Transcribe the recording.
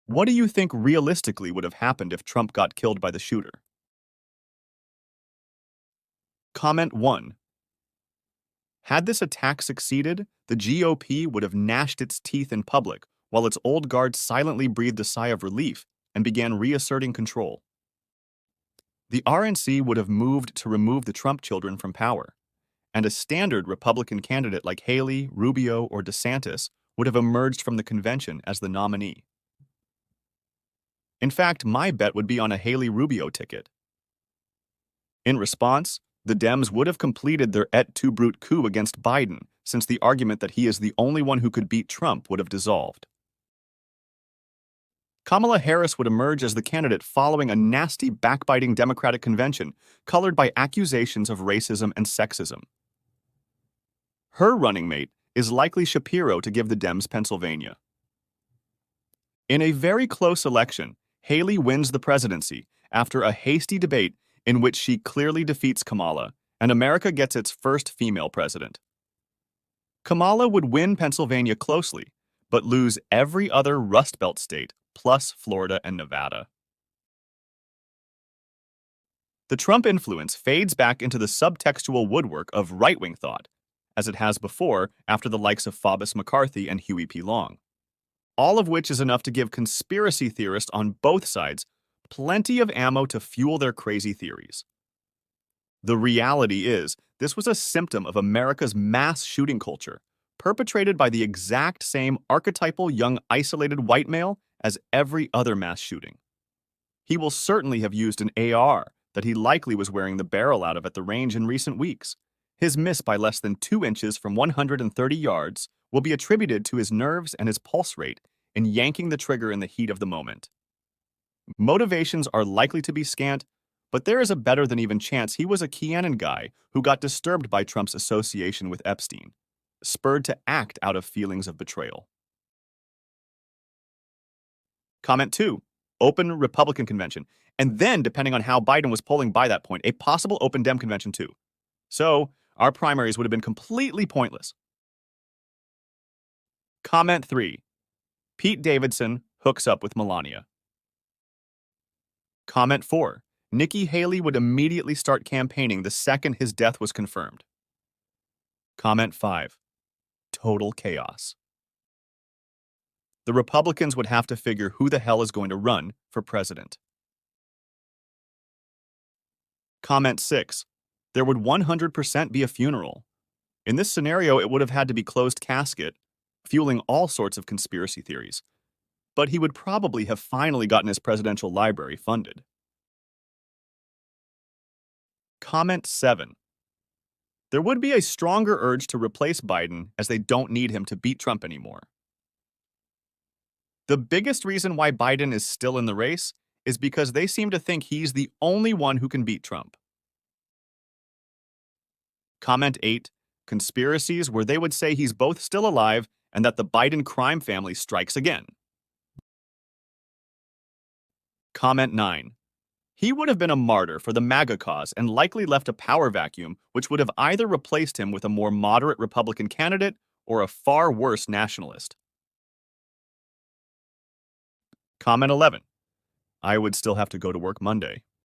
What do you think realistically would have happened if Trump got killed by the shooter? Comment 1. Had this attack succeeded, the GOP would have gnashed its teeth in public, while its old guard silently breathed a sigh of relief and began reasserting control. The RNC would have moved to remove the Trump children from power, and a standard Republican candidate like Haley, Rubio, or DeSantis would have emerged from the convention as the nominee. In fact, my bet would be on a Haley-Rubio ticket. In response, the Dems would have completed their et tu brute coup against Biden, since the argument that he is the only one who could beat Trump would have dissolved. Kamala Harris would emerge as the candidate following a nasty, backbiting Democratic convention colored by accusations of racism and sexism. Her running mate is likely Shapiro to give the Dems Pennsylvania. In a very close election, Haley wins the presidency after a hasty debate in which she clearly defeats Kamala, and America gets its first female president. Kamala would win Pennsylvania closely, but lose every other Rust Belt state, plus Florida and Nevada. The Trump influence fades back into the subtextual woodwork of right-wing thought, as it has before after the likes of Faubus McCarthy and Huey P. Long. All of which is enough to give conspiracy theorists on both sides plenty of ammo to fuel their crazy theories. The reality is, this was a symptom of America's mass shooting culture, perpetrated by the exact same archetypal young isolated white male as every other mass shooting. He will certainly have used an AR that he likely was wearing the barrel out of at the range in recent weeks. His miss by less than 2 inches from 130 yards will be attributed to his nerves and his pulse rate in yanking the trigger in the heat of the moment. Motivations are likely to be scant, but there is a better than even chance he was a Keanu guy who got disturbed by Trump's association with Epstein, spurred to act out of feelings of betrayal. Comment 2. Open Republican convention, and then, depending on how Biden was polling by that point, a possible open Dem convention too. So, our primaries would have been completely pointless. Comment 3. Pete Davidson hooks up with Melania. Comment 4. Nikki Haley would immediately start campaigning the second his death was confirmed. Comment 5. Total chaos. The Republicans would have to figure who the hell is going to run for president. Comment 6. There would 100% be a funeral. In this scenario, it would have had to be closed casket, fueling all sorts of conspiracy theories. But he would probably have finally gotten his presidential library funded. Comment 7. There would be a stronger urge to replace Biden as they don't need him to beat Trump anymore. The biggest reason why Biden is still in the race is because they seem to think he's the only one who can beat Trump. Comment 8. Conspiracies where they would say he's both still alive and that the Biden crime family strikes again. Comment 9. He would have been a martyr for the MAGA cause and likely left a power vacuum which would have either replaced him with a more moderate Republican candidate or a far worse nationalist. Comment 11. I would still have to go to work Monday.